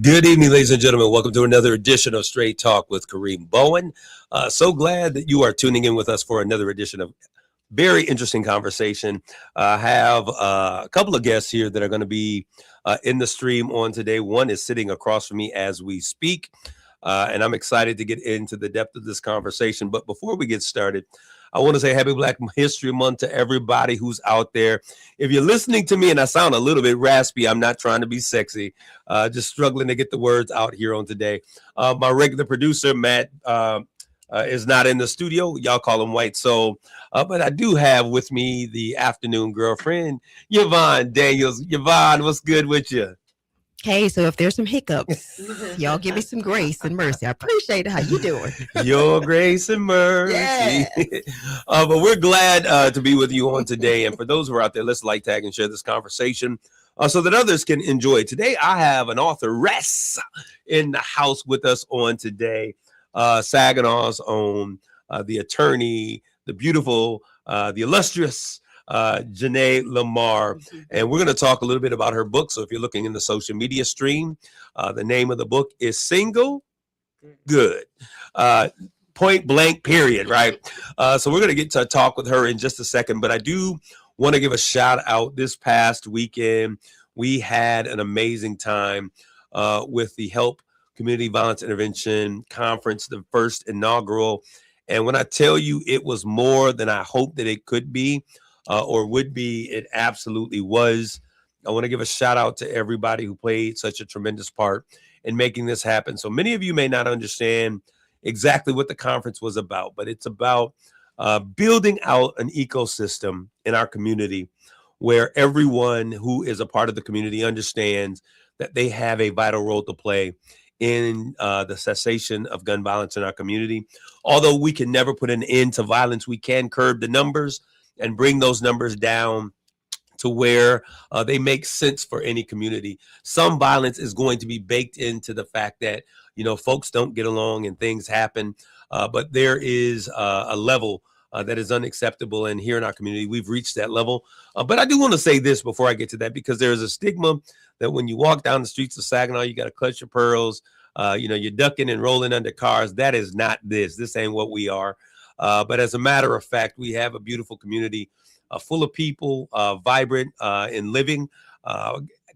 Good evening, ladies and gentlemen. Welcome to another edition of Straight Talk with Kareem Bowen. So glad that you are tuning in with us for another edition of very interesting conversation. I have a couple of guests here that are going to be in the stream on today. One is sitting across from me as we speak, and I'm excited to get into the depth of this conversation. But before we get started, I want to say Happy Black History Month to everybody who's out there. If you're listening to me and I sound a little bit raspy, I'm not trying to be sexy, just struggling to get the words out here on today. My regular producer, Matt, is not in the studio. Y'all call him White Soul. But I do have with me the afternoon girlfriend, Yvonne Daniels. Yvonne, what's good with you? Hey, so if there's some hiccups, y'all give me some grace and mercy. I appreciate it. How you doing? Your grace and mercy. Yes. But we're glad to be with you on today. And for those who are out there, let's like, tag, and share this conversation so that others can enjoy it. Today, I have an authoress in the house with us on today. Saginaw's own, the attorney, the beautiful, the illustrious Janae Lamar, and we're going to talk a little bit about her book. So if you're looking in the social media stream, the name of the book is Single Good. Point blank, period, right? So we're going to get to talk with her in just a second, but I do want to give a shout out. This past weekend, we had an amazing time with the Help Community Violence Intervention Conference, the first inaugural. And when I tell you it was more than I hoped that it could be, or would be, it absolutely was. I want to give a shout out to everybody who played such a tremendous part in making this happen. So many of you may not understand exactly what the conference was about, but it's about building out an ecosystem in our community where everyone who is a part of the community understands that they have a vital role to play in the cessation of gun violence in our community. Although we can never put an end to violence, we can curb the numbers and bring those numbers down to where they make sense for any community. Some violence is going to be baked into the fact that, you know, folks don't get along and things happen, but there is a level that is unacceptable. And here in our community, we've reached that level. But I do want to say this before I get to that, because there is a stigma that when you walk down the streets of Saginaw, you got to clutch your pearls, you're ducking and rolling under cars. That is not this. This ain't what we are. But as a matter of fact, we have a beautiful community full of people, vibrant in living,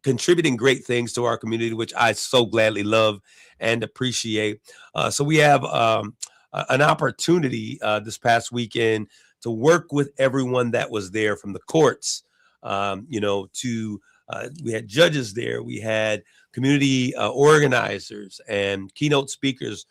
contributing great things to our community, which I so gladly love and appreciate. So we have an opportunity this past weekend to work with everyone that was there, from the courts, to we had judges there. We had community organizers and keynote speakers.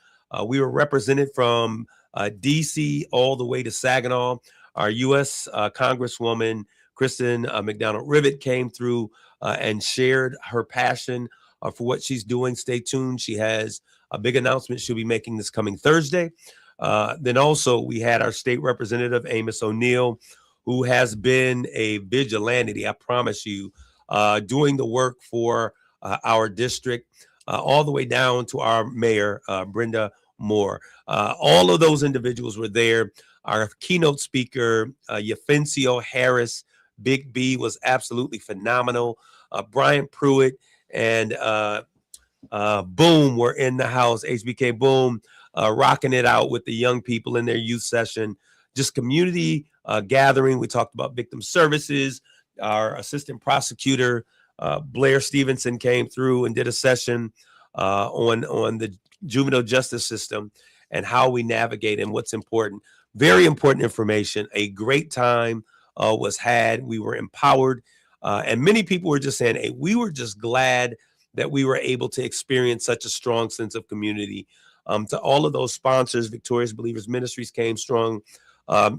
We were represented from DC all the way to Saginaw. Our U.S. Congresswoman, Kristen McDonald-Rivet, came through and shared her passion for what she's doing. Stay tuned. She has a big announcement she'll be making this coming Thursday. Then also we had our state representative, Amos O'Neill, who has been a vigilante, I promise you, doing the work for our district, all the way down to our mayor, Brenda Moore. All of those individuals were there. Our keynote speaker, Yafencio Harris, Big B, was absolutely phenomenal. Brian Pruitt and Boom were in the house. HBK Boom rocking it out with the young people in their youth session. Just community gathering. We talked about victim services. Our assistant prosecutor, Blair Stevenson, came through and did a session on the juvenile justice system and how we navigate and what's important. Very important information. A great time was had. We were empowered. And many people were just saying, hey, we were just glad that we were able to experience such a strong sense of community. To all of those sponsors, Victorious Believers Ministries came strong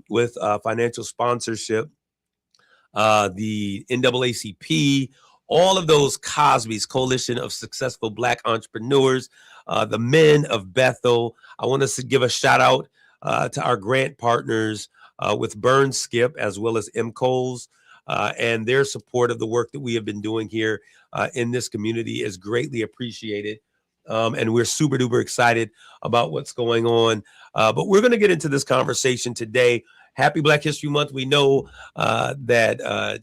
with financial sponsorship. The NAACP, all of those Cosby's, Coalition of Successful Black Entrepreneurs, the Men of Bethel. I want us to give a shout out to our grant partners with Burn Skip, as well as M. Coles, and their support of the work that we have been doing here in this community is greatly appreciated. And we're super duper excited about what's going on. But we're going to get into this conversation today. Happy Black History Month. We know that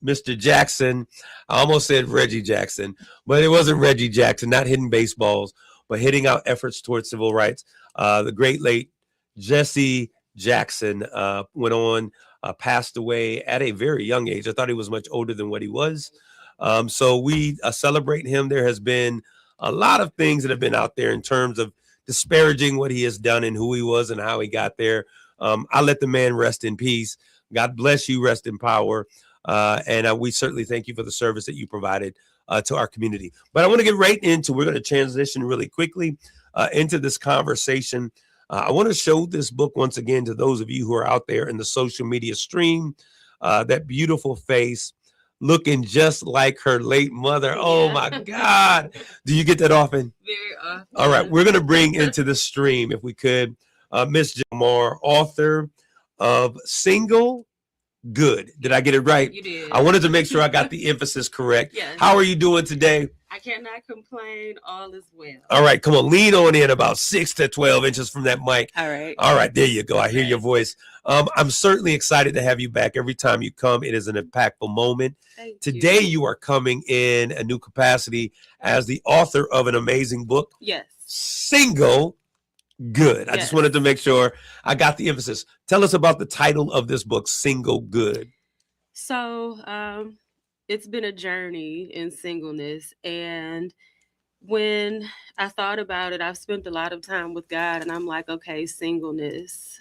Mr. Jackson. I almost said Reggie Jackson, but it wasn't Reggie Jackson, not hitting baseballs, but hitting out efforts towards civil rights. The great late Jesse Jackson went on, passed away at a very young age. I thought he was much older than what he was. So we celebrate him. There has been a lot of things that have been out there in terms of disparaging what he has done and who he was and how he got there. I let the man rest in peace. God bless you, rest in power. And we certainly thank you for the service that you provided to our community. But I want to get right into, we're going to transition really quickly into this conversation. I want to show this book once again to those of you who are out there in the social media stream. That beautiful face, looking just like her late mother. Yeah. Oh my God. Do you get that often? Very often. All right. We're going to bring into the stream, if we could, Miss Jamar, author of Single Good. Did I get it right? You did. I wanted to make sure I got the emphasis correct. Yes. How are you doing today? I cannot complain. All is well. All right. Come on. Lean on in about 6 to 12 inches from that mic. All right. All right. There you go. I hear your voice. I'm certainly excited to have you back. Every time you come, it is an impactful moment. Thank Today, you. you are coming in a new capacity as the author of an amazing book. Yes. Single Good. I Yes. just wanted to make sure I got the emphasis. Tell us about the title of this book, Single Good. So it's been a journey in singleness. And when I thought about it, I've spent a lot of time with God, and I'm like, okay, singleness,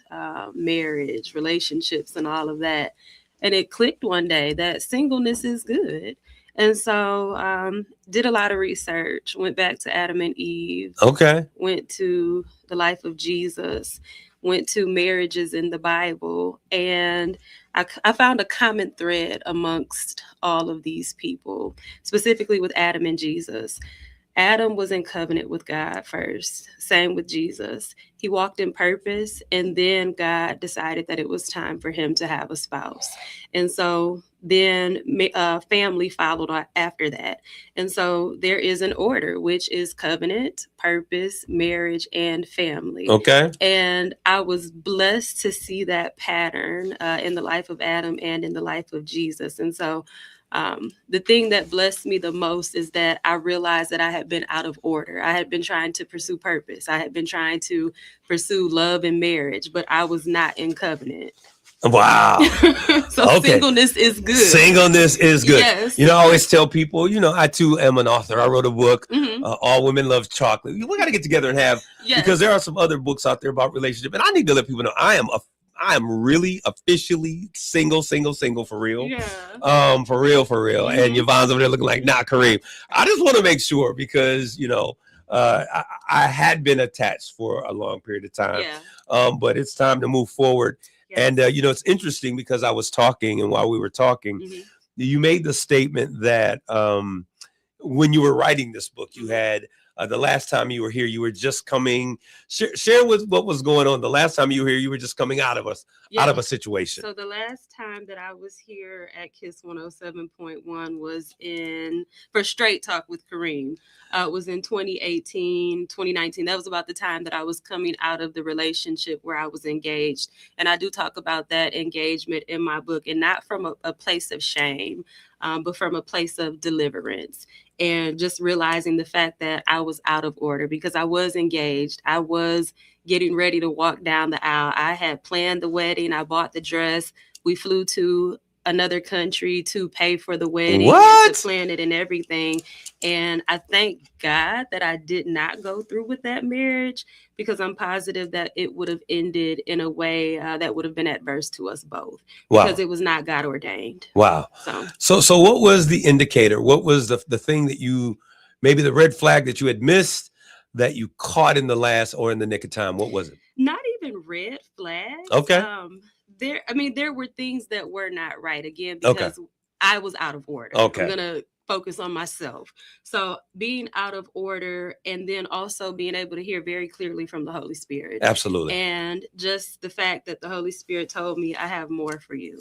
marriage, relationships, and all of that. And it clicked one day that singleness is good. And so did a lot of research, went back to Adam and Eve, Okay. went to the life of Jesus, went to marriages in the Bible, and I found a common thread amongst all of these people, specifically with Adam and Jesus. Adam was in covenant with God first, same with Jesus. He walked in purpose, and then God decided that it was time for him to have a spouse. And so then family followed after that. And so there is an order, which is covenant, purpose, marriage, and family. Okay. And I was blessed to see that pattern in the life of Adam and in the life of Jesus. And so the thing that blessed me the most is that I realized that I had been out of order. I had been trying to pursue purpose. I had been trying to pursue love and marriage, but I was not in covenant. Wow. So Okay. Singleness is good. Singleness is good. Yes. You know, I always tell people, I too am an author. I wrote a book, Mhm. All Women Love Chocolate. We got to get together and have, Yes. because there are some other books out there about relationship. And I need to let people know I am really officially single for real. Yeah. For real. Mhm. And Yvonne's over there looking like, nah, Kareem. I just want to make sure because, I had been attached for a long period of time. Yeah. But it's time to move forward. Yes. And, it's interesting because I was talking, and while we were talking, Mhm. you made the statement that when you were writing this book, you had the last time you were here, you were just coming. Share with what was going on. The last time you were here, you were just coming out of a situation. So the last time that I was here at KISS 107.1 was for Straight Talk with Kareem. It was in 2018, 2019. That was about the time that I was coming out of the relationship where I was engaged. And I do talk about that engagement in my book, and not from a place of shame, but from a place of deliverance. And just realizing the fact that I was out of order because I was engaged. I was getting ready to walk down the aisle. I had planned the wedding. I bought the dress. We flew to another country to pay for the wedding, What? to plan it and everything. And I thank God that I did not go through with that marriage, because I'm positive that it would have ended in a way that would have been adverse to us both. Wow. Because it was not God ordained. Wow. So what was the indicator? What was the thing that maybe the red flag that you had missed that you caught in the nick of time? What was it? Not even red flags. Okay. There were things that were not right, again, because I was out of order. Okay. I'm going to focus on myself. So being out of order, and then also being able to hear very clearly from the Holy Spirit. Absolutely. And just the fact that the Holy Spirit told me, I have more for you.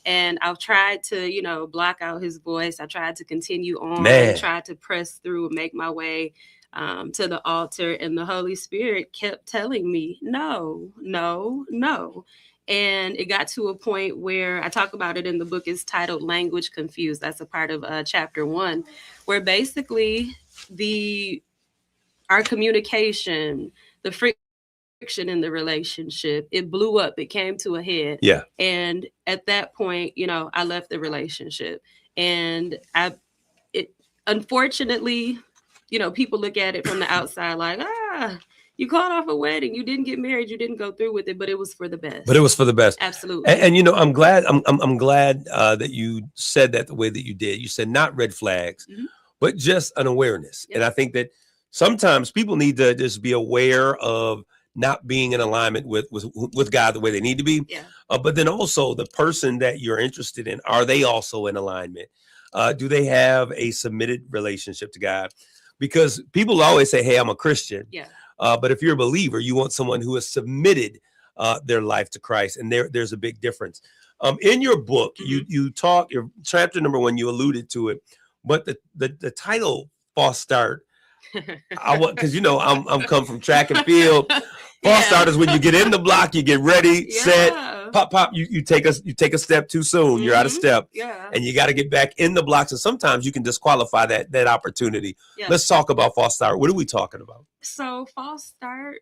And I've tried to, block out his voice. I tried to continue on and tried to press through and make my way to the altar. And the Holy Spirit kept telling me, no. And it got to a point where I talk about it in the book. It's titled Language Confused. That's a part of chapter 1, where basically our communication, the friction in the relationship, it blew up. It came to a head. Yeah. And at that point, I left the relationship. And unfortunately, people look at it from the outside like, you called off a wedding, you didn't get married, you didn't go through with it, but it was for the best. But it was for the best. Absolutely. And I'm glad. I'm glad that you said that the way that you did. You said not red flags, but just an awareness. Yep. And I think that sometimes people need to just be aware of not being in alignment with God the way they need to be. Yeah. But then also the person that you're interested in, are they also in alignment? Do they have a submitted relationship to God? Because people always say, hey, I'm a Christian. Yeah. But if you're a believer, you want someone who has submitted their life to Christ. And there's a big difference. In your book, you talk, your chapter number 1, you alluded to it, but the title, False Start, because I'm come from track and field. False start is when you get in the block, you get ready, set, pop, you take a step too soon, you're out of step, and you got to get back in the blocks. And sometimes you can disqualify that opportunity. Let's talk about false start. What are we talking about? So false start,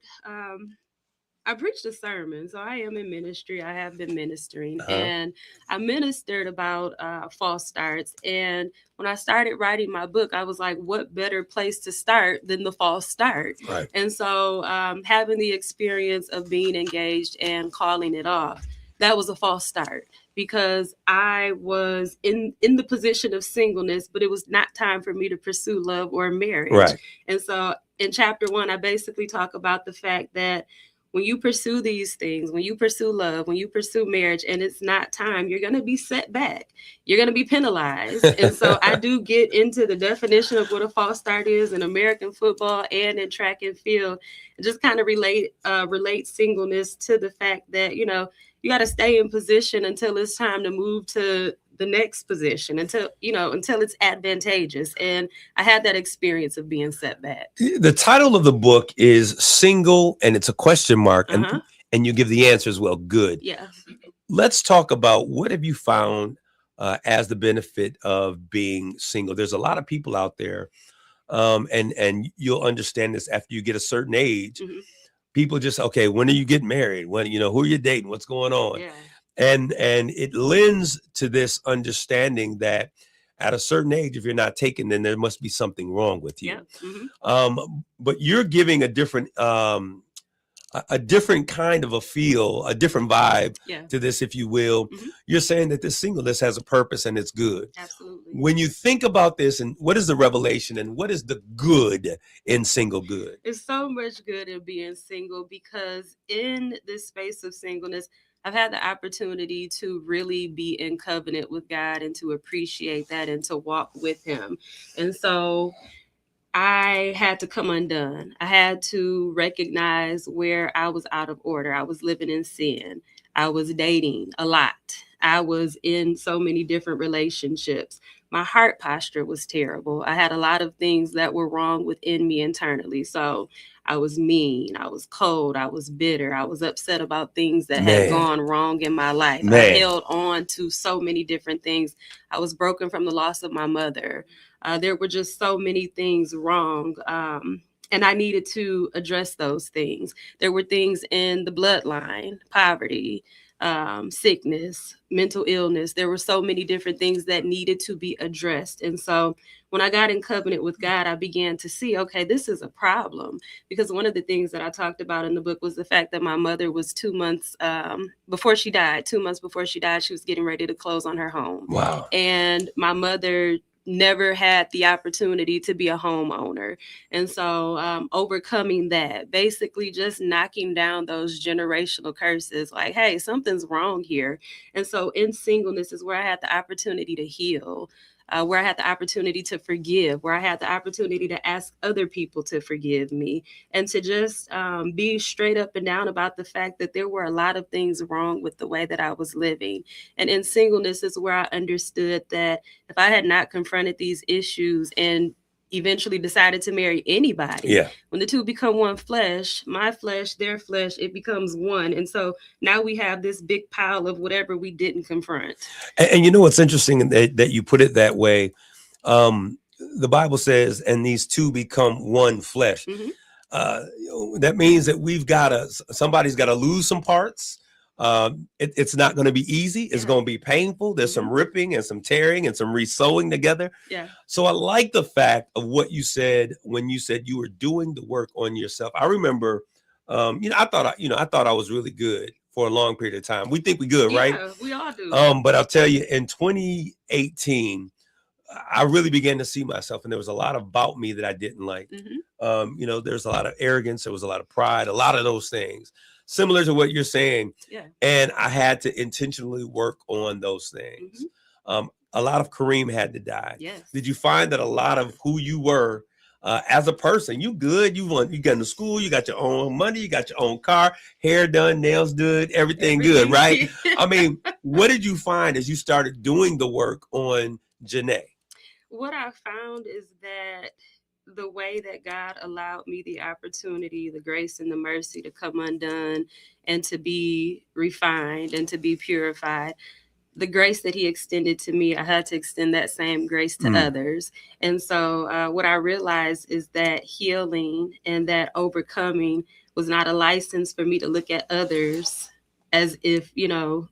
I preached a sermon, so I am in ministry. I have been ministering, and I ministered about false starts. And when I started writing my book, I was like, what better place to start than the false start? Right. And so having the experience of being engaged and calling it off, that was a false start, because I was in the position of singleness, but it was not time for me to pursue love or marriage. Right. And so in chapter 1, I basically talk about the fact that when you pursue these things, when you pursue love, when you pursue marriage, and it's not time, you're going to be set back. You're going to be penalized. And so I do get into the definition of what a false start is in American football and in track and field, and just kind of relate singleness to the fact that, you got to stay in position until it's time to move to the next position, until it's advantageous. And I had that experience of being set back. The title of the book is Single, and it's a question mark, and you give the answer as well. Good. Yeah. Let's talk about, what have you found as the benefit of being single? There's a lot of people out there, and you'll understand this after you get a certain age. People just, okay, when are you getting married? When, who are you dating? What's going on? Yeah. And it lends to this understanding that at a certain age, if you're not taken, then there must be something wrong with you. Yeah. But you're giving a different kind of a feel, a different vibe to this, if you will. You're saying that this singleness has a purpose and it's good. Absolutely. When you think about this, and what is the revelation and what is the good in single good? It's so much good in being single, because in this space of singleness, I've had the opportunity to really be in covenant with God and to appreciate that and to walk with him. And so I had to come undone. I had to recognize where I was out of order. I was living in sin. I was dating a lot. I was in so many different relationships. My heart posture was terrible. I had a lot of things that were wrong within me internally. So I was mean, I was cold, I was bitter, I was upset about things that had gone wrong in my life. I held on to so many different things. I was broken from the loss of my mother. There were just so many things wrong. And I needed to address those things. There were things in the bloodline, poverty, sickness, mental illness. There were so many different things that needed to be addressed. And so when I got in covenant with God, I began to see, okay, this is a problem. Because one of the things that I talked about in the book was the fact that my mother was 2 months before she died. 2 months before she died, she was getting ready to close on her home. Wow. And my mother never had the opportunity to be a homeowner. And so overcoming that, basically just knocking down those generational curses, like, hey, something's wrong here. And so in singleness is where I had the opportunity to heal, where I had the opportunity to forgive, where I had the opportunity to ask other people to forgive me, and to just be straight up and down about the fact that there were a lot of things wrong with the way that I was living. And in singleness is where I understood that if I had not confronted these issues and eventually decided to marry anybody. Yeah. When the two become one flesh, my flesh, their flesh, it becomes one. And so now we have this big pile of whatever we didn't confront. And you know what's interesting that you put it that way. The Bible says, and these two become one flesh. Mhm. That means that somebody's got to lose some parts. It's not going to be easy. It's Yeah. going to be painful. There's some ripping and some tearing and some re-sewing together. Yeah. So I like the fact of what you said when you said you were doing the work on yourself. I remember, I thought I was really good for a long period of time. We think we're good, right? Yeah, we all do. But I'll tell you, in 2018, I really began to see myself, and there was a lot about me that I didn't like. There's a lot of arrogance, there was a lot of pride, a lot of those things, similar to what you're saying. Yeah. And I had to intentionally work on those things. A lot of Kareem had to die. Yes. Did you find that a lot of who you were as a person, you good, you got into school, you got your own money, you got your own car, hair done, nails done, everything good, right? I mean, what did you find as you started doing the work on Janae? What I found is that the way that God allowed me the opportunity, the grace and the mercy to come undone and to be refined and to be purified, the grace that he extended to me, I had to extend that same grace to others. And so what I realized is that healing and that overcoming was not a license for me to look at others as if,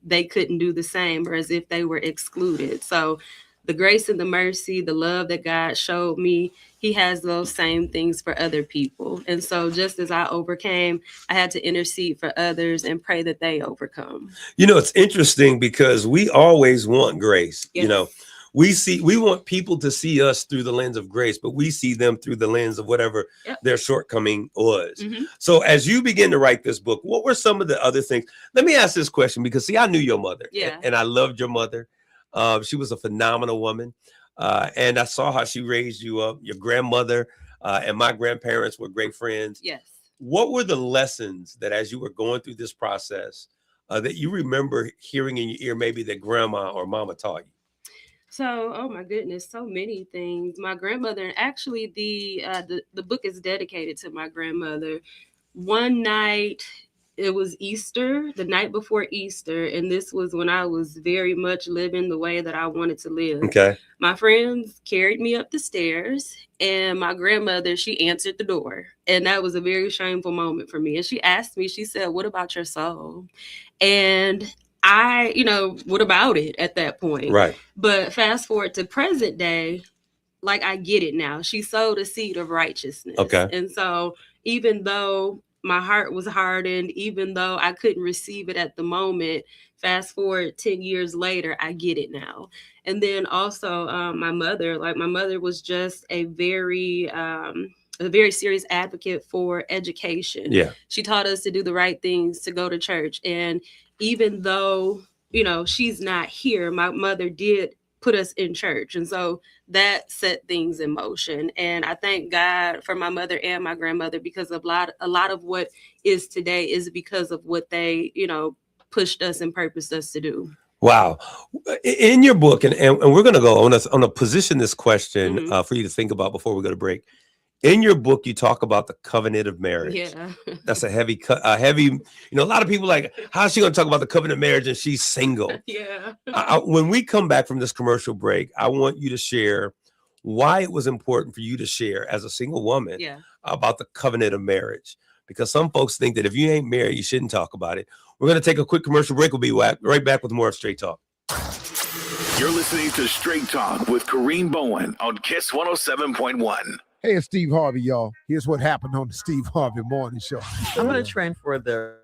they couldn't do the same or as if they were excluded. So the grace and the mercy, the love that God showed me, he has those same things for other people. And so just as I overcame, I had to intercede for others and pray that they overcome. It's interesting because we always want grace. Yes. We want people to see us through the lens of grace, but we see them through the lens of whatever their shortcoming was. So as you begin to write this book, what were some of the other things? Let me ask this question because, see, I knew your mother and I loved your mother. She was a phenomenal woman. And I saw how she raised you up. Your grandmother and my grandparents were great friends. Yes. What were the lessons that as you were going through this process that you remember hearing in your ear, maybe that grandma or mama taught you? So, oh my goodness, so many things. My grandmother, and actually the book is dedicated to my grandmother. One night, it was Easter, the night before Easter, and this was when I was very much living the way that I wanted to live. Okay. My friends carried me up the stairs, and my grandmother, she answered the door, and that was a very shameful moment for me. And she asked me, she said, "What about your soul?" And I, what about it at that point? Right. But fast forward to present day, like I get it now. She sowed a seed of righteousness. Okay. And so even though my heart was hardened, even though I couldn't receive it at the moment, fast forward 10 years later, I get it now. And then also my mother was just a very serious advocate for education. Yeah. She taught us to do the right things, to go to church. And even though, she's not here, my mother did put us in church. And so that set things in motion. And I thank God for my mother and my grandmother because a lot of what is today is because of what they, pushed us and purposed us to do. Wow. In your book, and we're going to go on a position this question for you to think about before we go to break. In your book, you talk about the covenant of marriage. Yeah. That's a heavy, a lot of people like, how's she going to talk about the covenant of marriage and she's single? Yeah. When we come back from this commercial break, I want you to share why it was important for you to share as a single woman about the covenant of marriage. Because some folks think that if you ain't married, you shouldn't talk about it. We're going to take a quick commercial break. We'll be right back with more of Straight Talk. You're listening to Straight Talk with Kareem Bowen on KISS 107.1. Hey, it's Steve Harvey, y'all. Here's what happened on the Steve Harvey Morning Show. I'm going to train for the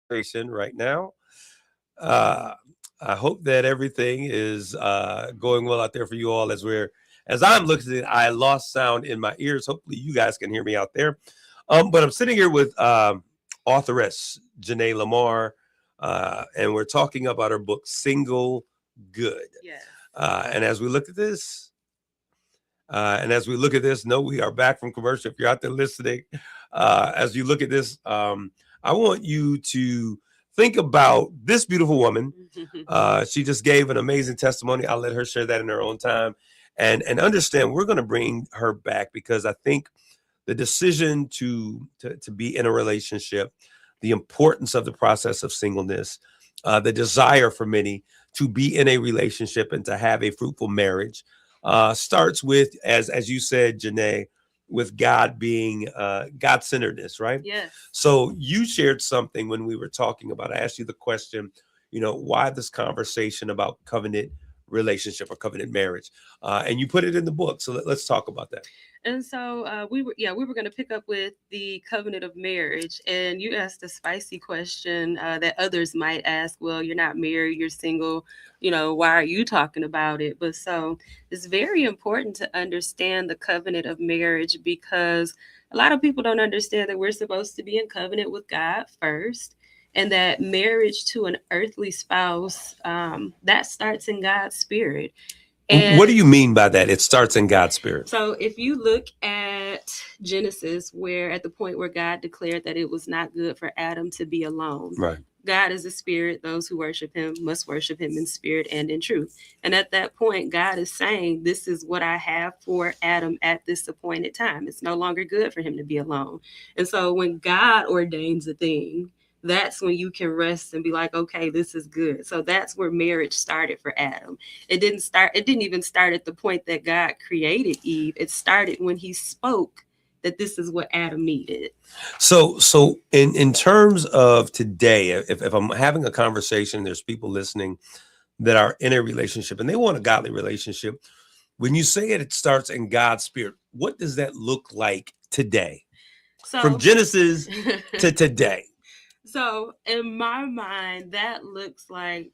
right now. Uh, I hope that everything is going well out there for you all as I'm looking at it. I lost sound in my ears. Hopefully you guys can hear me out there. But I'm sitting here with authoress Janae Lamar, and we're talking about her book, Single Good. Yes. And as we look at this, no, we are back from commercial. If you're out there listening, as you look at this, I want you to think about this beautiful woman. She just gave an amazing testimony. I'll let her share that in her own time, and understand we're going to bring her back because I think the decision to be in a relationship, the importance of the process of singleness, the desire for many to be in a relationship and to have a fruitful marriage, starts with, as you said, Janae, with God being God-centeredness, right? Yes. So you shared something when we were talking about, I asked you the question, why this conversation about covenant relationship or covenant marriage, and you put it in the book. So let's talk about that. And so we were going to pick up with the covenant of marriage. And you asked a spicy question that others might ask. Well, you're not married, you're single. Why are you talking about it? But so it's very important to understand the covenant of marriage because a lot of people don't understand that we're supposed to be in covenant with God first. And that marriage to an earthly spouse, that starts in God's spirit. And what do you mean by that? It starts in God's spirit. So if you look at Genesis, where at the point where God declared that it was not good for Adam to be alone. Right. God is a spirit. Those who worship him must worship him in spirit and in truth. And at that point, God is saying, this is what I have for Adam at this appointed time. It's no longer good for him to be alone. And so when God ordains a thing, that's when you can rest and be like, okay, this is good. So that's where marriage started for Adam. It didn't even start at the point that God created Eve. It started when he spoke that this is what Adam needed. So in terms of today, if I'm having a conversation, there's people listening that are in a relationship and they want a godly relationship. When you say it starts in God's spirit, what does that look like today? So, from Genesis to today? So in my mind, that looks like,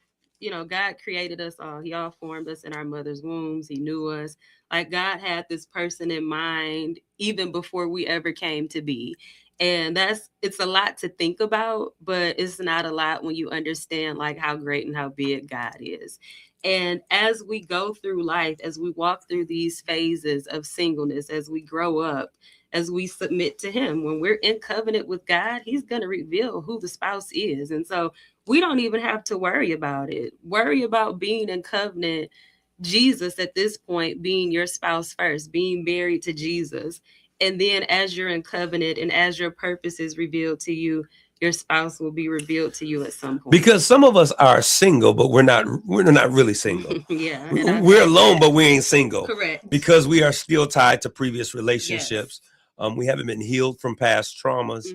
God created us all. He all formed us in our mother's wombs. He knew us. Like God had this person in mind even before we ever came to be. And it's a lot to think about, but it's not a lot when you understand like how great and how big God is. And as we go through life, as we walk through these phases of singleness, as we grow up, as we submit to him, when we're in covenant with God, he's going to reveal who the spouse is. And so we don't even have to worry about it. Worry about being in covenant, Jesus at this point being your spouse first, being married to Jesus. And then as you're in covenant and as your purpose is revealed to you, your spouse will be revealed to you at some point. Because some of us are single, but we're not really single. Yeah. We're alone, but we ain't single. Correct. Because we are still tied to previous relationships. Yes. We haven't been healed from past traumas.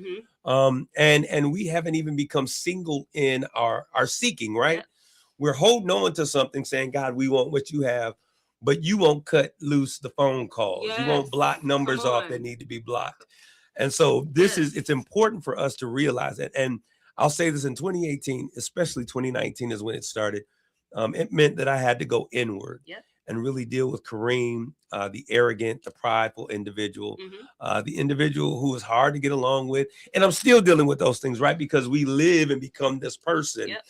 Mm-hmm. And we haven't even become single in our seeking, right? Yep. We're holding on to something saying, God, we want what you have, but you won't cut loose the phone calls. Yes. You won't block numbers off that need to be blocked. And so it's important for us to realize it. And I'll say this, in 2018, especially 2019 is when it started. It meant that I had to go inward. Yep. And really deal with Kareem, the arrogant, the prideful individual, the individual who is hard to get along with. And I'm still dealing with those things, right? Because we live and become this person. Yep.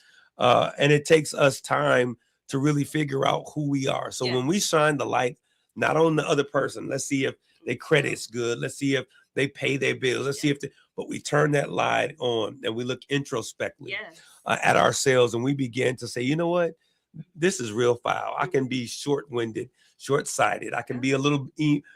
And it takes us time to really figure out who we are. So when we shine the light, not on the other person, let's see if their credit's good. Let's see if they pay their bills. Let's see if but we turn that light on and we look introspectively at ourselves. And we begin to say, you know what? This is real foul. I can be short-winded, short-sighted. I can be a little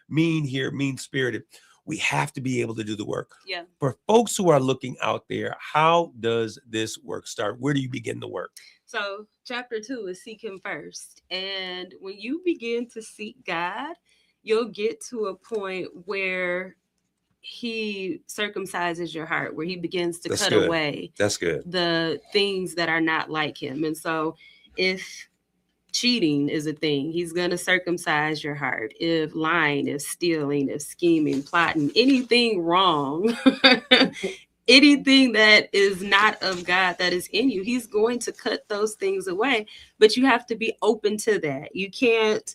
mean here, mean-spirited. We have to be able to do the work. Yeah. For folks who are looking out there, how does this work start? Where do you begin the work? So chapter 2 is seek him first. And when you begin to seek God, you'll get to a point where he circumcises your heart, where he begins to cut away the things that are not like him. And so if cheating is a thing, he's going to circumcise your heart. If lying, if stealing, if scheming, plotting, anything wrong, anything that is not of God that is in you, he's going to cut those things away. But you have to be open to that. You can't,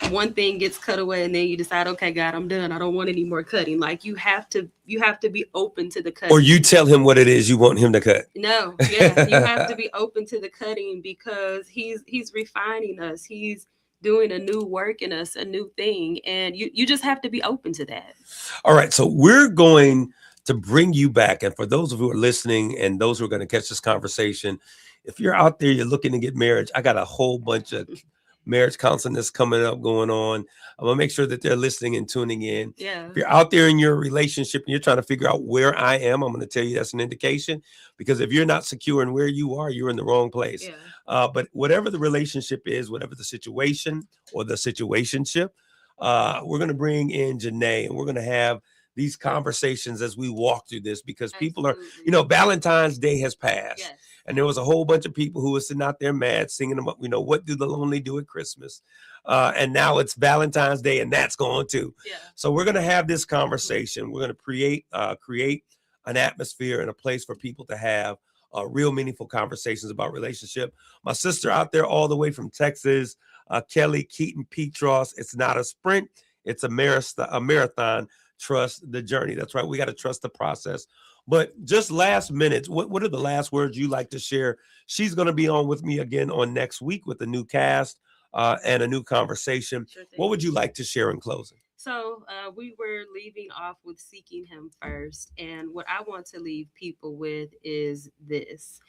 one thing gets cut away and then you decide, okay, God, I'm done. I don't want any more cutting. Like you have to be open to the cutting. Or you tell him what it is you want him to cut. No, yeah, you have to be open to the cutting because he's refining us. He's doing a new work in us, a new thing, and you just have to be open to that. All right, so we're going to bring you back, and for those of you who are listening and those who are going to catch this conversation, if you're out there, you're looking to get marriage, I got a whole bunch of marriage counseling that's coming up, going on. I'm gonna make sure that they're listening and tuning in. Yeah. If you're out there in your relationship and you're trying to figure out where I am, I'm going to tell you that's an indication, because if you're not secure in where you are, you're in the wrong place. Yeah. But whatever the relationship is, whatever the situation or the situationship, we're going to bring in Janae, and we're going to have these conversations as we walk through this, because people are, Valentine's Day has passed. Yes. And there was a whole bunch of people who were sitting out there mad, singing them up, what do the lonely do at Christmas? And now it's Valentine's Day, and that's gone too. Yeah. So we're going to have this conversation. We're going to create an atmosphere and a place for people to have real meaningful conversations about relationship. My sister out there all the way from Texas, Kelly Keaton Petros, it's not a sprint, it's a marathon. Trust the journey. That's right. We got to trust the process. But just last minute, what are the last words you like to share? She's going to be on with me again on next week with a new cast and a new conversation. Sure thing. What would you like to share in closing? So we were leaving off with seeking him first. And what I want to leave people with is this.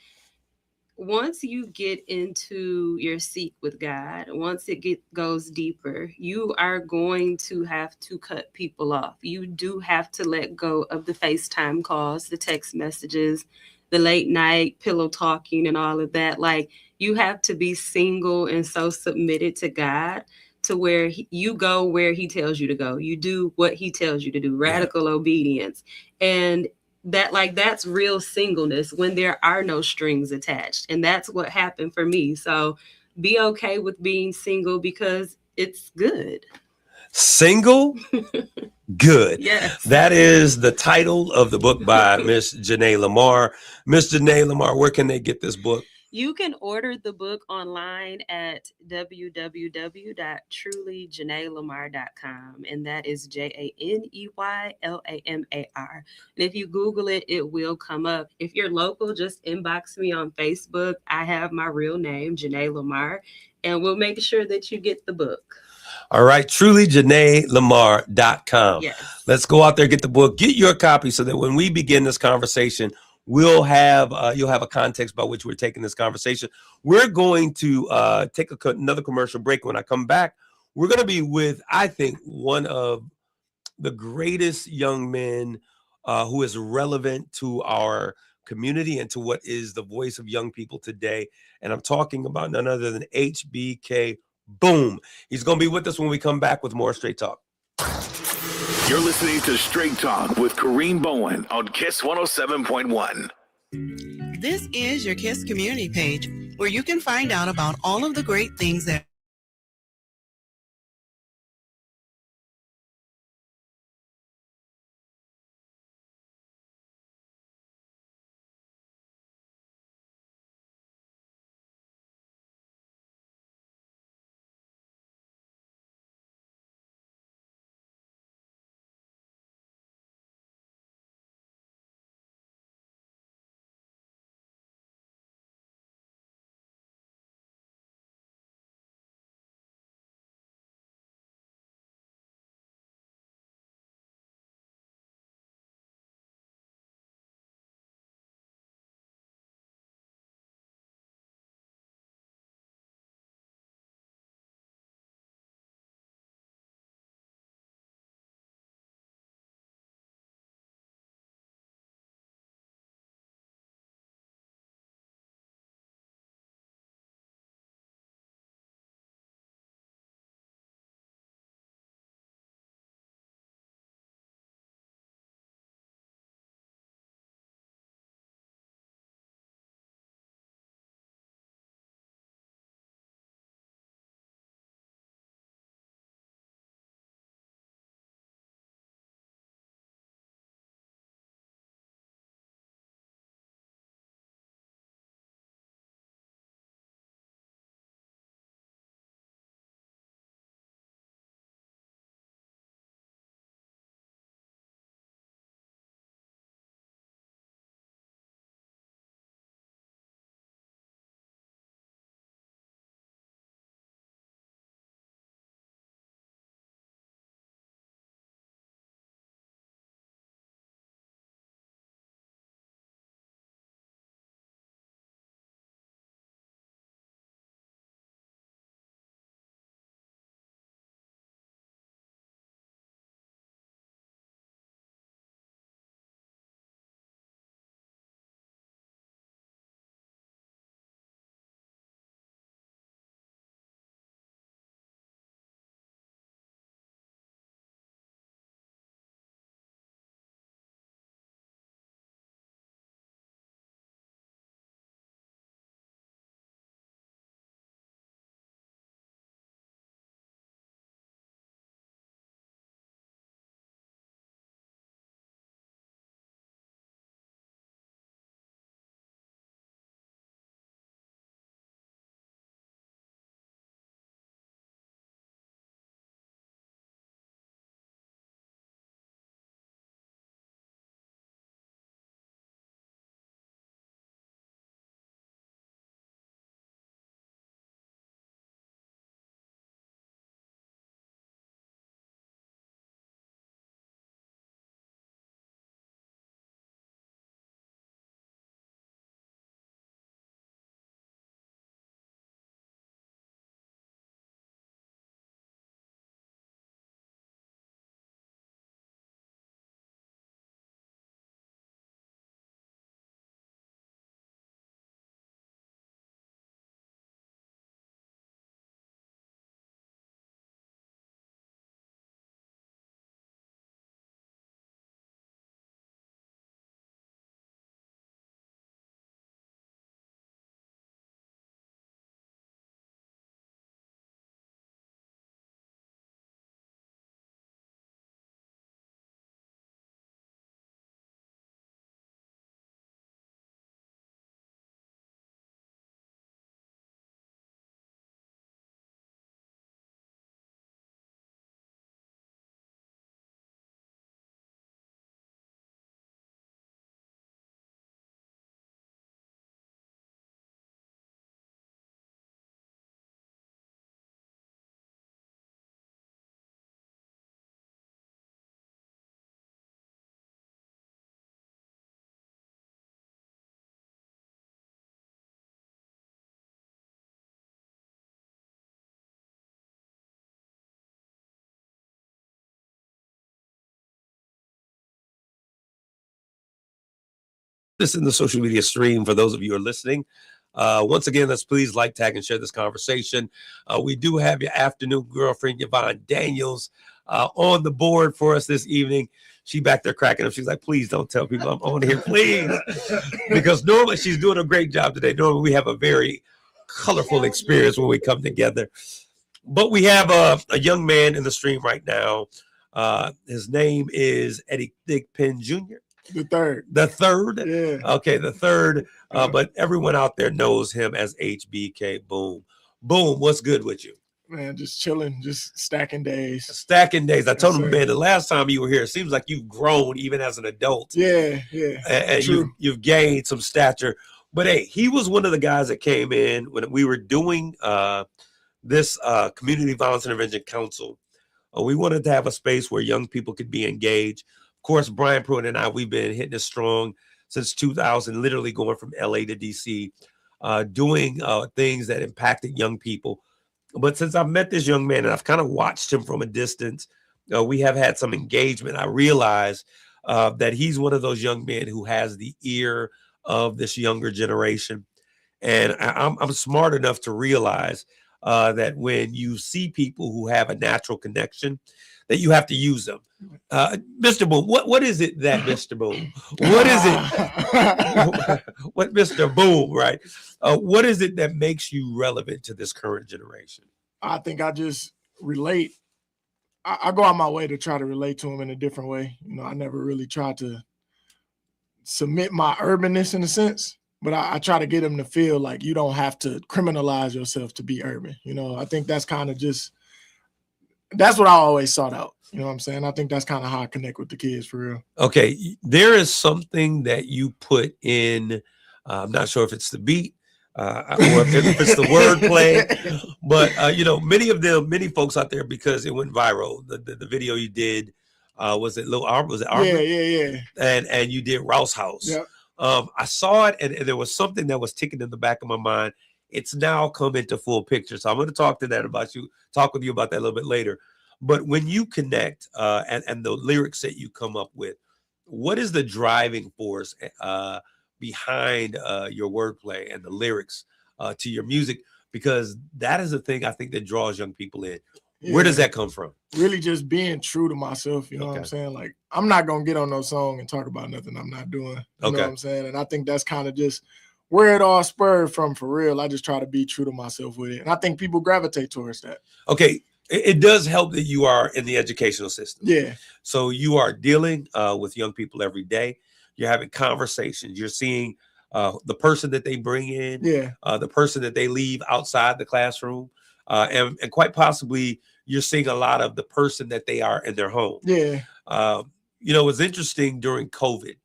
Once you get into your seek with God, once it goes deeper, you are going to have to cut people off. You do have to let go of the FaceTime calls, the text messages, the late night pillow talking and all of that. Like, you have to be single and so submitted to God to where you go where he tells you to go. You do what he tells you to do, radical obedience. And that's real singleness, when there are no strings attached. And that's what happened for me. So be okay with being single, because it's good. Single, good. Yes. That is the title of the book by Miss Janae Lamar. Miss Janae Lamar, where can they get this book? You can order the book online at www.trulyjanaelamar.com, and that is JANEYLAMAR. And if you Google it, it will come up. If you're local, just inbox me on Facebook. I have my real name, Janae Lamar, and we'll make sure that you get the book. All right, trulyjanaelamar.com. Yes. Let's go out there, get the book, get your copy, so that when we begin this conversation, we'll have you'll have a context by which we're taking this conversation. We're going to take another commercial break. When I come back, we're going to be with, I think, one of the greatest young men who is relevant to our community and to what is the voice of young people today. And I'm talking about none other than HBK Boom. He's going to be with us when we come back with more Straight Talk. You're listening to Straight Talk with Kareem Bowen on KISS 107.1. This is your KISS community page, where you can find out about all of the great things that This in the social media stream for those of you who are listening. Once again, let's please like, tag, and share this conversation. We do have your afternoon girlfriend, Yvonne Daniels, on the board for us this evening. She back there cracking up. She's like, please don't tell people I'm on here, please. Because normally she's doing a great job today. Normally we have a very colorful experience when we come together. But we have a young man in the stream right now. His name is Eddie Thigpen Jr. The third. The third? Yeah. Okay, the third. But everyone out there knows him as HBK Boom. Boom, what's good with you? Man, just chilling, just stacking days. Stacking days. I told him, sir. man, the last time you were here, it seems like you've grown even as an adult. Yeah. And you've gained some stature. But hey, he was one of the guys that came in when we were doing this Community Violence Intervention Council. We wanted to have a space where young people could be engaged. Of course, Brian Pruitt and I, we've been hitting it strong since 2000, literally going from LA to DC, doing things that impacted young people. But since I've met this young man and I've kind of watched him from a distance, we have had some engagement. I realize that he's one of those young men who has the ear of this younger generation. And I'm smart enough to realize that when you see people who have a natural connection, that you have to use them. Mr. Boom, what is it that Mr. Boom? What is it? What Mr. Boom, right? What is it that makes you relevant to this current generation? I think I just relate. I go out my way to try to relate to him in a different way. You know, I never really tried to submit my urbanness in a sense, but I try to get him to feel like you don't have to criminalize yourself to be urban. You know, I think that's kind of just, that's what I always sought out. You know what I'm saying? I think that's kind of how I connect with the kids for real. Okay. There is something that you put in, I'm not sure if it's the beat or if it's the wordplay, but you know, many folks out there, because it went viral, the video you did, was it Lil Arbor? Was it Arbor? Yeah. And you did Rouse House. Yep. I saw it and there was something that was ticking in the back of my mind. It's now come into full picture. So I'm going to talk with you about that a little bit later. But when you connect and the lyrics that you come up with, what is the driving force behind your wordplay and the lyrics to your music? Because that is the thing I think that draws young people in. Yeah. Where does that come from? Really just being true to myself. You know what I'm saying? Like, I'm not going to get on no song and talk about nothing I'm not doing. You know what I'm saying? And I think that's kind of just where it all spurred from for real. I just try to be true to myself with it. And I think people gravitate towards that. Okay. It does help that you are in the educational system. Yeah. So you are dealing with young people every day. You're having conversations. You're seeing the person that they bring in, the person that they leave outside the classroom. And quite possibly you're seeing a lot of the person that they are in their home. Yeah. You know, it was interesting during COVID.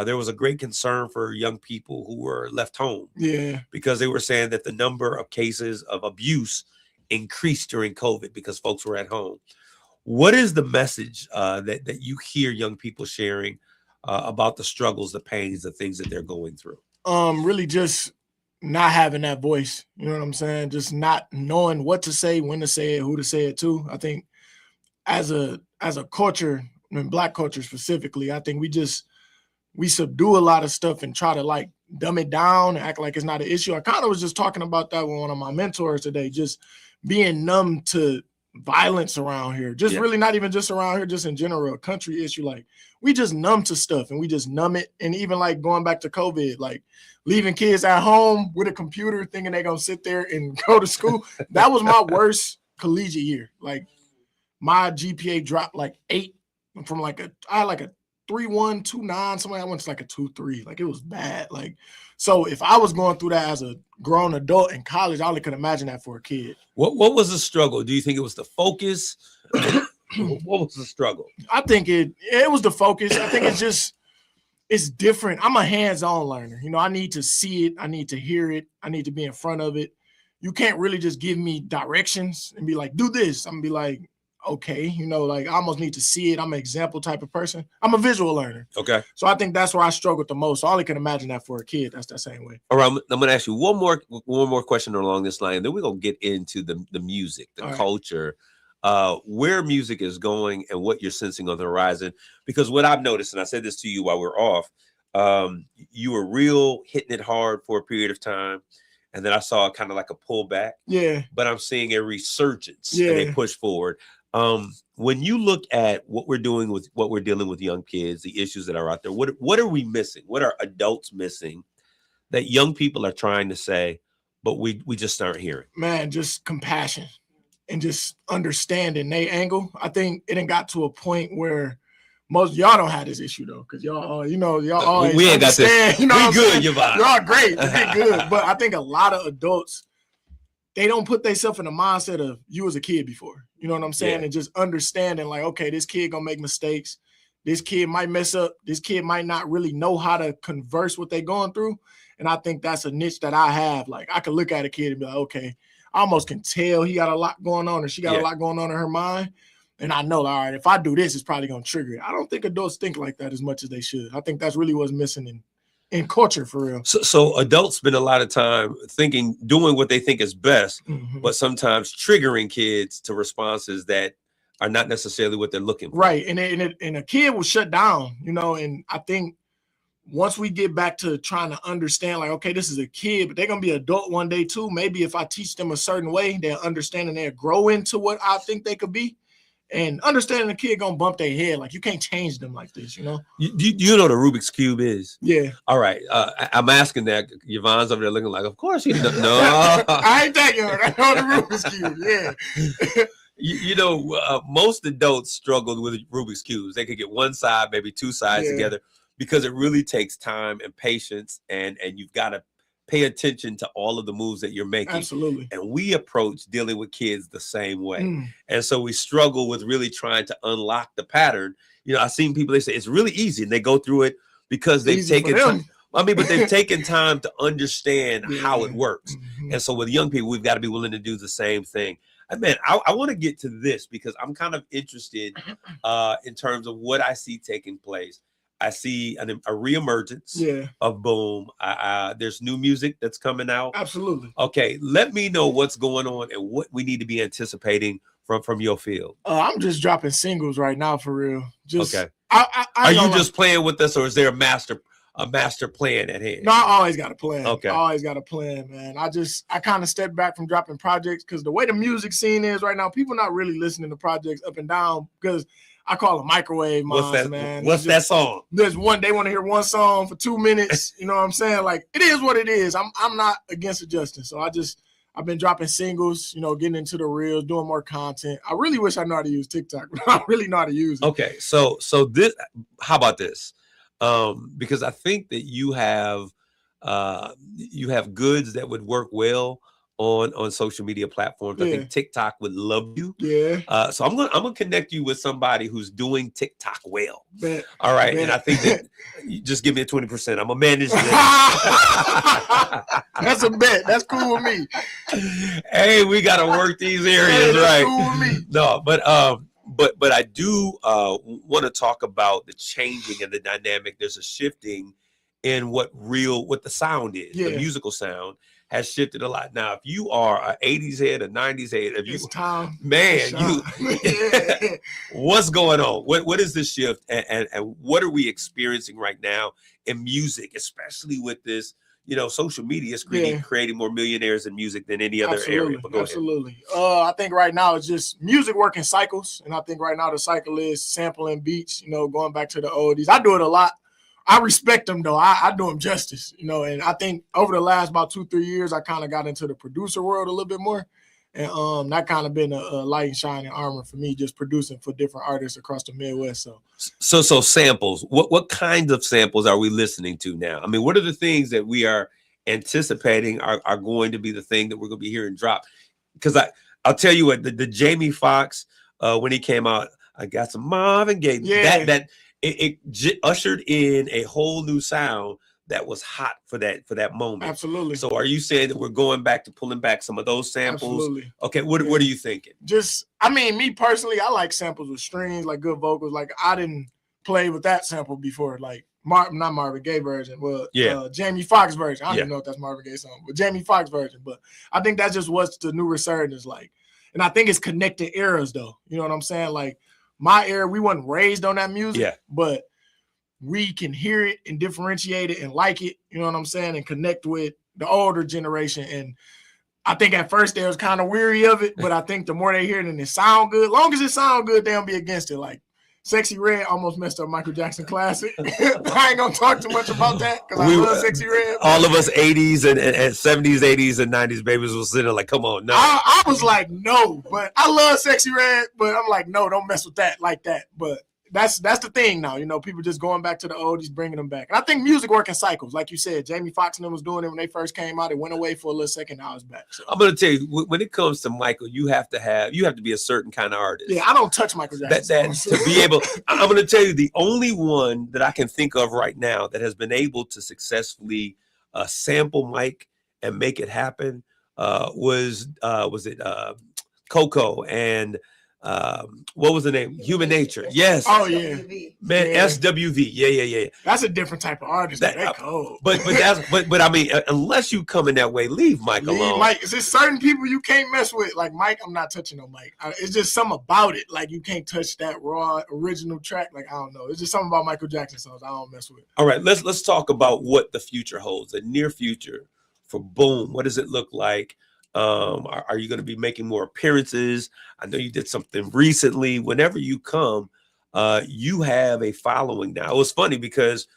There was a great concern for young people who were left home. Yeah. Because they were saying that the number of cases of abuse increased during COVID because folks were at home. What is the message that you hear young people sharing about the struggles, the pains, the things that they're going through? Really just not having that voice. You know what I'm saying? Just not knowing what to say, when to say it, who to say it to. I think as a culture, and Black culture specifically, I think we subdue a lot of stuff and try to like dumb it down and act like it's not an issue. I kind of was just talking about that with one of my mentors today, just being numb to violence around here, just really not even just around here, just in general, a country issue. Like, we just numb to stuff and we just numb it. And even like going back to COVID, like leaving kids at home with a computer thinking they're going to sit there and go to school. That was my worst collegiate year. Like, my GPA dropped like 8 from I had like a 3.1, 2.9, something. I went to like a 2.3. Like, it was bad. Like, so if I was going through that as a grown adult in college, I only could imagine that for a kid. What was the struggle? Do you think it was the focus? What was the struggle? I think it was the focus. I think it's different. I'm a hands-on learner. You know, I need to see it. I need to hear it. I need to be in front of it. You can't really just give me directions and be like, do this. I'm gonna be like, okay, you know, like I almost need to see it. I'm an example type of person. I'm a visual learner. Okay. So I think that's where I struggled the most. So I only can imagine that for a kid. That's that same way. All right. I'm going to ask you one more question along this line. Then we're going to get into the music, the culture, where music is going and what you're sensing on the horizon. Because what I've noticed, and I said this to you while we're off, You were real hitting it hard for a period of time, and then I saw kind of like a pullback. Yeah. But I'm seeing a resurgence and a Yeah. push forward. When you look at what we're doing with what we're dealing with young kids, the issues that are out there, what are we missing? What are adults missing that young people are trying to say, but we just aren't hearing? Man, just compassion and just understanding they angle. I think it ain't got to a point where most of y'all don't have this issue though, because y'all, y'all always we ain't got this. You know, we good, Yvonne. Y'all great, we good. But I think a lot of adults, they don't put themselves in the mindset of you as a kid before. You know what I'm saying? Yeah. And just understanding like, okay, this kid gonna make mistakes. This kid might mess up. This kid might not really know how to converse what they're going through. And I think that's a niche that I have. Like I could look at a kid and be like, okay, I almost can tell he got a lot going on or she got a lot going on in her mind. And I know, all right, if I do this, it's probably going to trigger it. I don't think adults think like that as much as they should. I think that's really what's missing in culture for real. So adults spend a lot of time doing what they think is best, but sometimes triggering kids to responses that are not necessarily what they're looking for. Right. And a kid will shut down, and I think once we get back to trying to understand, like, okay, this is a kid, but they're going to be adult one day too. Maybe if I teach them a certain way, they'll understand and they'll grow into what I think they could be. And understanding the kid going to bump their head. Like, you can't change them like this, You know what a Rubik's Cube is? Yeah. All right. I'm asking that. Yvonne's over there looking like, of course he doesn't know. I ain't that young. I know the Rubik's Cube, yeah. Most adults struggle with Rubik's Cubes. They could get one side, maybe two sides together, because it really takes time and patience, and you've got to pay attention to all of the moves that you're making. Absolutely. And we approach dealing with kids the same way. And so we struggle with really trying to unlock the pattern. I've seen people, they say it's really easy, and they go through it because they've taken time. But they've taken time to understand how it works. And so with young people, we've got to be willing to do the same thing. Man, I want to get to this because I'm kind of interested in terms of what I see taking place. I see a reemergence of Boom. There's new music that's coming out. Absolutely. Okay, let me know what's going on and what we need to be anticipating from your field. I'm just dropping singles right now for real. Okay. Are you just playing with us, or is there a master plan at hand? No, I always got a plan. Okay. I always got a plan, man. I kind of stepped back from dropping projects because the way the music scene is right now, people not really listening to projects up and down because I call it microwave moms, man. What's that song? There's one, they want to hear one song for 2 minutes. You know what I'm saying? Like, it is what it is. I'm not against adjusting. So I've been dropping singles, getting into the reels, doing more content. I really wish I knew how to use TikTok, but I really know how to use it. Okay. So this, how about this? Because I think that you have goods that would work well on social media platforms. I think TikTok would love you. Yeah. So I'm gonna connect you with somebody who's doing TikTok well. Bet. All right. Bet. And I think that you just give me a 20%. I'm gonna manage that. That's a bet. That's cool with me. Hey, we gotta work these areas, right? Cool with me. No, but I do want to talk about the changing and the dynamic. There's a shifting in what the sound is. The musical sound has shifted a lot. Now, if you are an 80s head, a 90s head, what's going on? What is this shift, and what are we experiencing right now in music, especially with this? Social media is creating more millionaires in music than any other area. But Absolutely. I think right now it's just music working cycles. And I think right now the cycle is sampling beats, going back to the oldies. I do it a lot. I respect them though. I do them justice, and I think over the last about 2-3 years, I kind of got into the producer world a little bit more. And that kind of been a light and shining armor for me, just producing for different artists across the Midwest. So samples, what kinds of samples are we listening to now? I mean, what are the things that we are anticipating are going to be the thing that we're going to be hearing drop? Because I'll tell you what, the Jamie Foxx, when he came out, I got some Marvin Gaye. Yeah. It ushered in a whole new sound that was hot for that moment. Absolutely. So are you saying that we're going back to pulling back some of those samples? Absolutely. Okay, what are you thinking? Me personally, I like samples with strings, like good vocals. Like, I didn't play with that sample before, like not Marvin Gaye version, but Jamie Foxx version. I don't even know if that's Marvin Gaye song, but Jamie Foxx version. But I think that's just what's the new resurgence like. And I think it's connected eras though. You know what I'm saying? Like, my era, we wasn't raised on that music, but we can hear it and differentiate it and like it, you know what I'm saying, and connect with the older generation. And I think at first they was kind of weary of it, but I think the more they hear it and it sound good, long as it sound good, they don't be against it. Like Sexy Red almost messed up Michael Jackson classic. I ain't gonna talk too much about that because I love Sexy Red. All of us 80s and 70s, 80s, and 90s babies was sitting like, come on, no. I was like, no, but I love Sexy Red, but I'm like, no, don't mess with that like that. But that's the thing now, you know, people just going back to the oldies, bringing them back. And I think music work in cycles. Like you said, Jamie Foxx and them was doing it when they first came out. It went away for a little second, now it's back. So. I'm going to tell you, when it comes to Michael, you have to be a certain kind of artist. Yeah, I don't touch Michael Jackson. That to be able, I'm going to tell you, the only one that I can think of right now that has been able to successfully sample Mike and make it happen was it Coco and what was the name? Human Nature. Yes. Oh yeah, man. Yeah. SWV. Yeah. That's a different type of artist. But I mean, unless you come in that way, leave Mike alone. Mike, is there certain people you can't mess with? Like Mike, I'm not touching no Mike. It's just something about it. Like you can't touch that raw original track. Like I don't know. It's just something about Michael Jackson songs I don't mess with. All right, let's talk about what the future holds. The near future for Boom. What does it look like? Are you going to be making more appearances? I know you did something recently. Whenever you come, you have a following now. It was funny because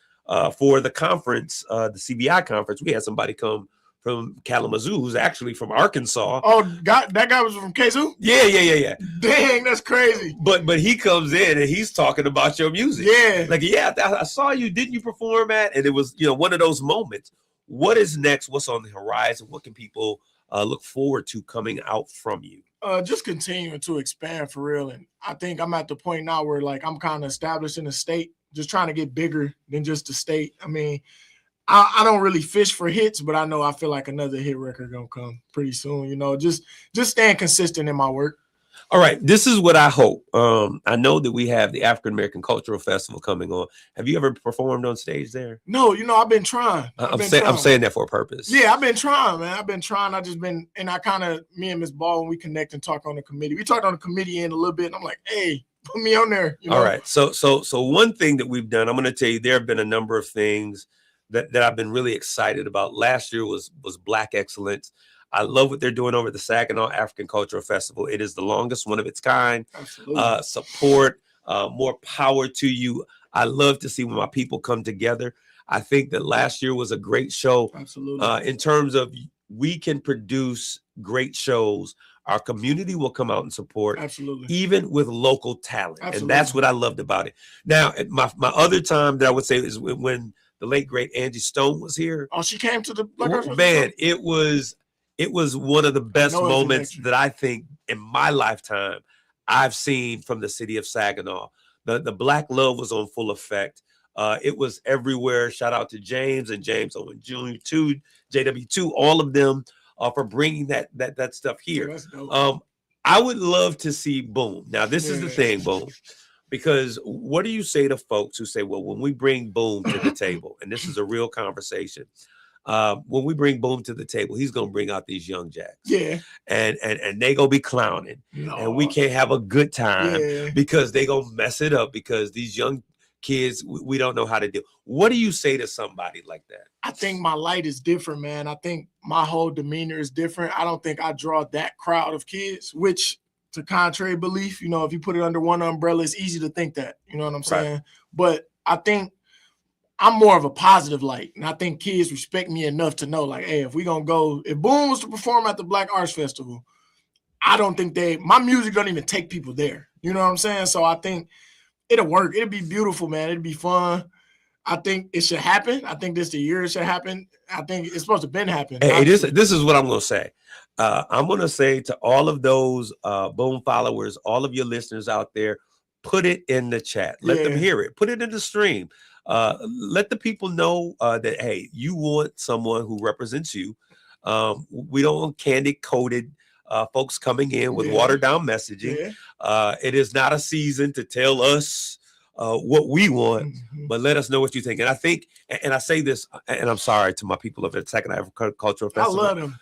for the conference, the CBI conference, we had somebody come from Kalamazoo who's actually from Arkansas. Oh, that guy was from KZoo? Yeah. Dang, that's crazy. But he comes in and he's talking about your music. Yeah. Like, I saw you. Didn't you perform at? And it was, one of those moments. What is next? What's on the horizon? What can people look forward to coming out from you? Just continuing to expand for real. And I think I'm at the point now where like I'm kind of established in the state, just trying to get bigger than just the state. I mean, I don't really fish for hits, but I feel like another hit record gonna come pretty soon, just staying consistent in my work. All right, this is what I hope. I know that we have the African American Cultural Festival coming on. Have you ever performed on stage there? No, I've been trying. I'm saying that for a purpose. Yeah, I've been trying, man. I've been trying. Me and Miss Baldwin, we connect and talk on the committee. We talked on the committee end a little bit, and I'm like, hey, put me on there. All right. So one thing that we've done, I'm going to tell you, there have been a number of things that I've been really excited about. Last year was Black Excellence. I love what they're doing over the Saginaw African Cultural Festival. It is the longest one of its kind. Absolutely. Support, more power to you. I love to see when my people come together. I think that last year was a great show. Absolutely. In terms of we can produce great shows. Our community will come out and support. Absolutely. Even with local talent. Absolutely. And that's what I loved about it. Now, my other time that I would say is when the late, great Angie Stone was here. Oh, she came to the Black Arts Man, it was one of the best moments that I think in my lifetime I've seen from the city of Saginaw. The Black love was on full effect. It was everywhere. Shout out to James and James Owen Jr. too, JW2, all of them for bringing that stuff here. I would love to see Boom. Now, this is the thing, Boom, because what do you say to folks who say, well, when we bring Boom to the table, and this is a real conversation, when we bring Boom to the table, he's gonna bring out these young jacks. Yeah. And they gonna be clowning. No. And we can't have a good time because they gonna mess it up because these young kids, we don't know how to do. What do you say to somebody like that? I think my light is different, man. I think my whole demeanor is different. I don't think I draw that crowd of kids, which to contrary belief, if you put it under one umbrella, it's easy to think that, you know what I'm saying? Right. But I think I'm more of a positive light. And I think kids respect me enough to know, like, hey, if Boom was to perform at the Black Arts Festival, I don't think my music don't even take people there. You know what I'm saying? So I think it'll work. It'll be beautiful, man. It'll be fun. I think it should happen. I think this the year it should happen. I think it's supposed to been happen. Hey, this is what I'm going to say. I'm going to say to all of those Boom followers, all of your listeners out there, put it in the chat. Let them hear it. Put it in the stream. Let the people know that, hey, you want someone who represents you. We don't want candy-coated folks coming in with watered-down messaging. It is not a season to tell us what we want, but let us know what you think. And I think, and I say this, and I'm sorry to my people of the Second African Cultural Festival. I love them.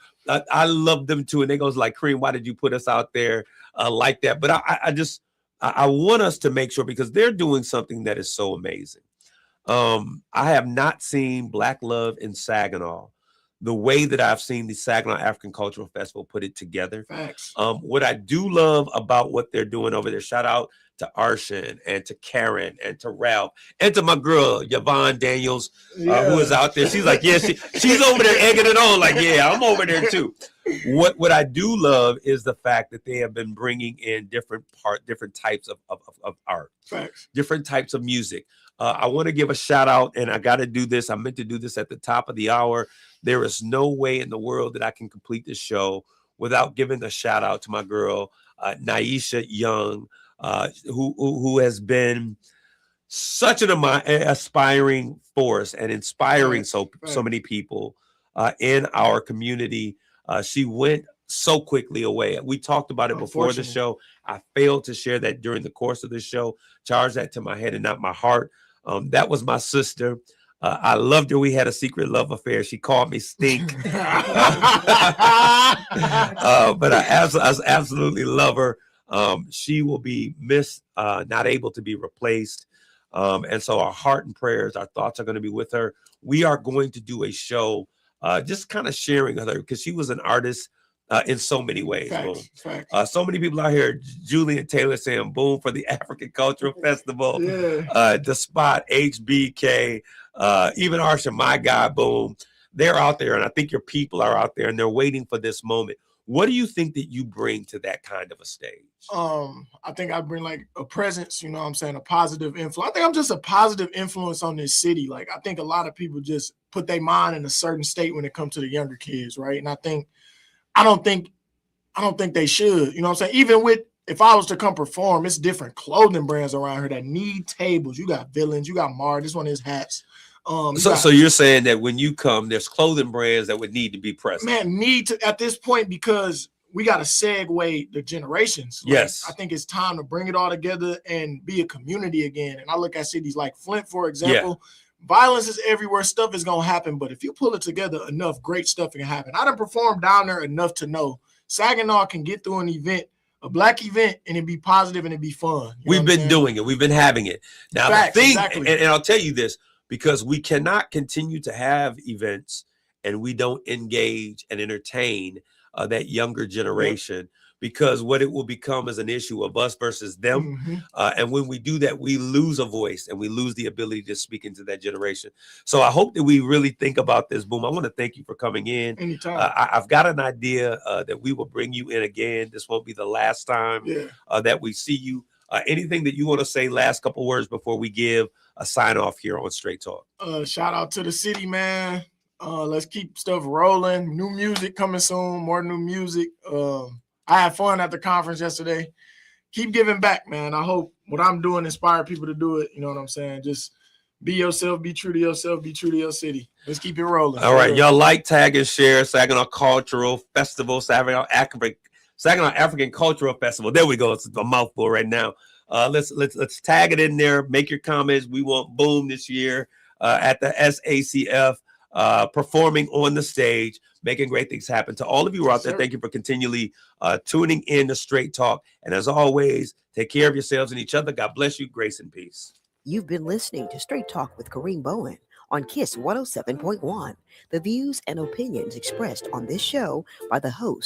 I love them too. And they goes like, Kareem, why did you put us out there like that? But I want us to make sure, because they're doing something that is so amazing. I have not seen Black Love in Saginaw the way that I've seen the Saginaw African Cultural Festival put it together. Facts. What I do love about what they're doing over there, shout out to Arshan and to Karen and to Ralph and to my girl Yvonne Daniels, who is out there. She's like, yeah, she's over there egging it on. Like, yeah, I'm over there too. What I do love is the fact that they have been bringing in different types of art, Facts. different types of music. I want to give a shout out, and I got to do this. I meant to do this at the top of the hour. There is no way in the world that I can complete this show without giving a shout out to my girl, Naisha Young, who has been such an aspiring force and inspiring so many people in our community. She went so quickly away. We talked about it before the show. I failed to share that during the course of the show. Charge that to my head and not my heart. That was my sister. I loved her. We had a secret love affair. She called me Stink. But I absolutely love her. She will be missed, not able to be replaced. And so our heart and prayers, our thoughts are going to be with her. We are going to do a show just kind of sharing with her because she was an artist in so many ways. Facts. So many people out here, Julian Taylor saying boom for the African Cultural Festival, the Spot, HBK, even Arsha, my guy, boom. They're out there, and I think your people are out there, and they're waiting for this moment. What do you think that you bring to that kind of a stage? I think I bring like a presence, you know what I'm saying, a positive influence. I think I'm just a positive influence on this city. Like, I think a lot of people just put their mind in a certain state when it comes to the younger kids, right? And I don't think they should, you know what I'm saying? Even with, if I was to come perform, it's different clothing brands around here that need tables. You got Villains, you got Mar, this one is hats. So you're saying that when you come, there's clothing brands that would need to be present. Man, need to at this point, because we got to segue the generations. Like, yes. I think it's time to bring it all together and be a community again. And I look at cities like Flint, for example. Violence is everywhere. Stuff is going to happen. But if you pull it together enough, great stuff can happen. I done performed down there enough to know Saginaw can get through an event, a Black event, and it be positive and it be fun. We've been doing it. We've been having it. Now, Facts, the thing, exactly. and I'll tell you this, because we cannot continue to have events and we don't engage and entertain that younger generation, because what it will become is an issue of us versus them. And when we do that, we lose a voice and we lose the ability to speak into that generation. So I hope that we really think about this. Boom. I want to thank you for coming in. Anytime. I've got an idea that we will bring you in again. This won't be the last time that we see you. Anything that you want to say, last couple words before we give a sign off here on Straight Talk? Shout out to the city, man. Let's keep stuff rolling. New music coming soon, more new music. I had fun at the conference yesterday. Keep giving back, man. I hope what I'm doing inspire people to do it. You know what I'm saying? Just be yourself, be true to yourself, be true to your city. Let's keep it rolling. All right. Y'all like, tag, and share Saginaw Cultural Festival, Saginaw African Cultural Festival. There we go. It's a mouthful right now. Let's tag it in there. Make your comments. We want boom this year at the SACF, performing on the stage, making great things happen. To all of you who are out there, thank you for continually tuning in to Straight Talk. And as always, take care of yourselves and each other. God bless you. Grace and peace. You've been listening to Straight Talk with Kareem Bowen on KISS 107.1. The views and opinions expressed on this show by the host